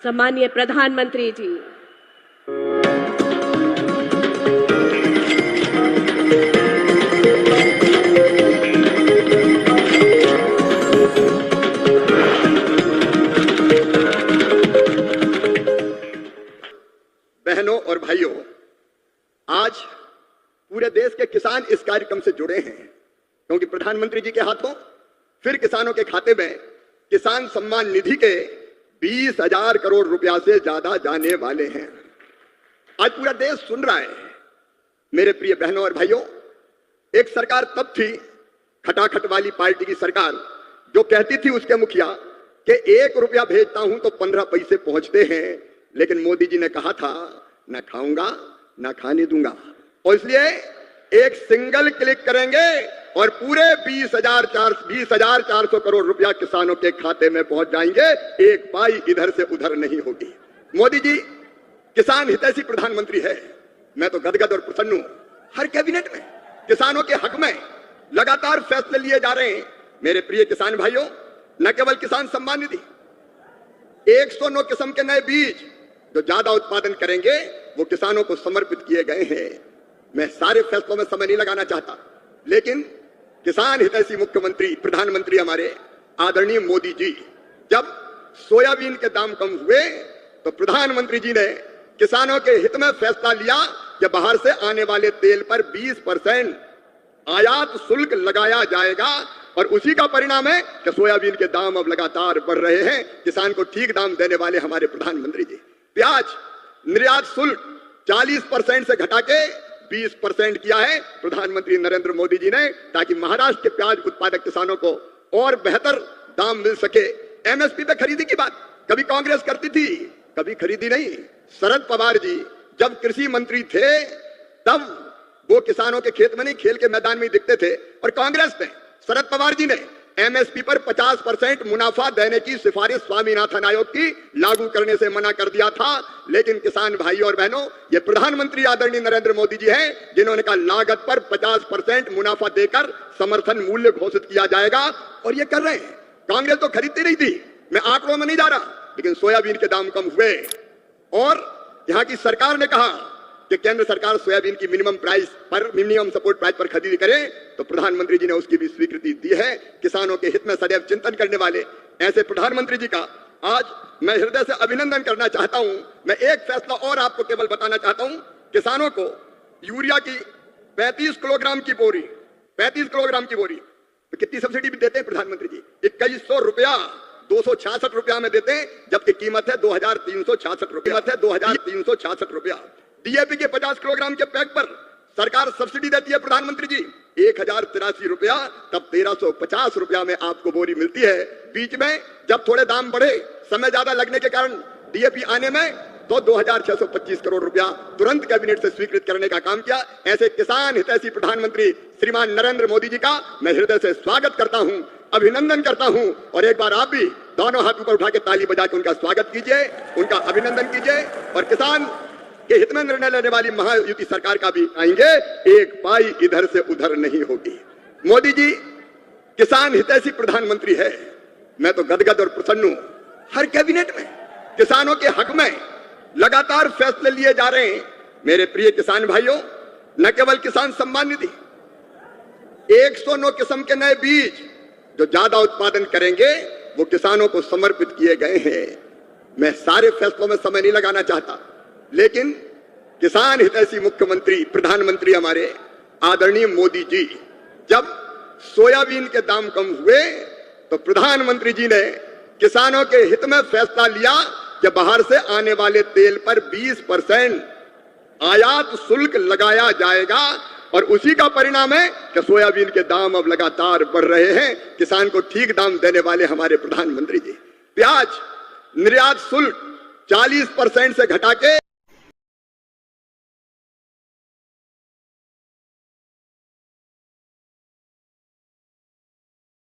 सम्मानीय प्रधानमंत्री जी। बहनों और भाइयों, आज पूरे देश के किसान इस कार्यक्रम से जुड़े हैं क्योंकि प्रधानमंत्री जी के हाथों फिर किसानों के खाते में किसान सम्मान निधि के 20,000 करोड़ रुपया से ज्यादा जाने वाले हैं। आज पूरा देश सुन रहा है। मेरे प्रिय बहनों और भाइयों, एक सरकार तब थी, खटाखट वाली पार्टी की सरकार, जो कहती थी उसके मुखिया कि 1 रुपया भेजता हूं तो 15 पैसे पहुंचते हैं, लेकिन मोदी जी ने कहा था न खाऊंगा न खाने दूंगा, और इसलिए एक सिंगल क्लिक करेंगे और पूरे 20,400 करोड़ रुपया किसानों के खाते में पहुंच जाएंगे। एक पाई इधर से उधर नहीं होगी। मोदी जी किसान हितैषी प्रधानमंत्री है। मैं तो गदगद और प्रसन्न हूं। हर कैबिनेट में किसानों के हक में लगातार फैसले लिए जा रहे हैं। मेरे प्रिय किसान भाइयों, न केवल किसान सम्मान निधि, 109 किस्म के नए बीज जो ज्यादा उत्पादन करेंगे वो किसानों को समर्पित किए गए हैं। मैं सारे फैसलों में समय नहीं लगाना चाहता, लेकिन किसान हितैषी मुख्यमंत्री प्रधानमंत्री हमारे आदरणीय मोदी जी, जब सोयाबीन के दाम कम हुए तो प्रधानमंत्री जी ने किसानों के हित में फैसला लिया कि बाहर से आने वाले तेल पर 20% आयात शुल्क लगाया जाएगा, और उसी का परिणाम है कि सोयाबीन के दाम अब लगातार बढ़ रहे हैं। किसान को ठीक दाम देने वाले हमारे प्रधानमंत्री जी। प्याज निर्यात शुल्क 40% से घटा के 20% किया है प्रधानमंत्री नरेंद्र मोदी जी ने, ताकि महाराष्ट्र के प्याज उत्पादक किसानों को और बेहतर दाम मिल सके। एमएसपी पे खरीदी की बात कभी कांग्रेस करती थी, कभी खरीदी नहीं। शरद पवार जी जब कृषि मंत्री थे तब वो किसानों के खेत में नहीं, खेल के मैदान में दिखते थे, और कांग्रेस ने, शरद पवार जी ने एमएसपी पर 50% मुनाफा देने की सिफारिश स्वामीनाथन आयोग की लागू करने से मना कर दिया था। लेकिन किसान भाइयों और बहनों, ये प्रधानमंत्री आदरणीय नरेंद्र मोदी जी हैं जिन्होंने कहा लागत पर 50% मुनाफा देकर समर्थन मूल्य घोषित किया जाएगा, और ये कर रहे हैं। कांग्रेस तो खरीदती नहीं थी, मैं आंकड़ों में नहीं जा रहा, लेकिन सोयाबीन के दाम कम हुए और यहां की सरकार ने कहा कि केंद्र सरकार सोयाबीन की मिनिमम सपोर्ट प्राइस पर खरीदी करे, तो प्रधानमंत्री जी ने उसकी भी स्वीकृति दी है। किसानों के हित में सदैव चिंतन करने वाले ऐसे प्रधानमंत्री जी का आज मैं हृदय से अभिनंदन करना चाहता हूं। मैं एक फैसला और आपको केवल बताना चाहता हूं। किसानों को यूरिया की 35 किलोग्राम की बोरी तो कितनी सब्सिडी भी देते हैं प्रधानमंत्री जी? 2100 रुपया 266 रुपया में देते हैं, जबकि कीमत है 2,366 रुपया। डीएपी के 50 किलोग्राम के पैक पर सरकार सब्सिडी देती है प्रधानमंत्री जी 1,083 रुपया, तब 1,350 रुपया में आपको बोरी मिलती है। बीच में जब थोड़े दाम बढ़े, समय ज्यादा लगने के कारण डीएपी आने में, तो 2,625 करोड़ रुपया तुरंत कैबिनेट से स्वीकृत करने का काम किया। ऐसे किसान हितैषी प्रधानमंत्री श्रीमान नरेंद्र मोदी जी का मैं हृदय से स्वागत करता हूं, अभिनंदन करता हूं, और एक बार आप भी दोनों हाथ ऊपर उठा के ताली बजा के उनका स्वागत कीजिए, उनका अभिनंदन कीजिए, और किसान के हित में निर्णय लेने वाली महायुति सरकार का भी आएंगे। एक पाई इधर से उधर नहीं होगी। मोदी जी किसान हितैषी प्रधानमंत्री है। मैं तो गदगद और प्रसन्न हूं। हर कैबिनेट में किसानों के हक में लगातार फैसले लिए जा रहे हैं। मेरे प्रिय किसान भाइयों, न केवल किसान सम्मान निधि, 109 किस्म के नए बीज जो ज्यादा उत्पादन करेंगे वो किसानों को समर्पित किए गए हैं। मैं सारे फैसलों में समय नहीं लगाना चाहता, लेकिन किसान हितैषी मुख्यमंत्री प्रधानमंत्री हमारे आदरणीय मोदी जी, जब सोयाबीन के दाम कम हुए तो प्रधानमंत्री जी ने किसानों के हित में फैसला लिया कि बाहर से आने वाले तेल पर 20% आयात शुल्क लगाया जाएगा, और उसी का परिणाम है कि सोयाबीन के दाम अब लगातार बढ़ रहे हैं। किसान को ठीक दाम देने वाले हमारे प्रधानमंत्री जी। प्याज निर्यात शुल्क 40% से घटा के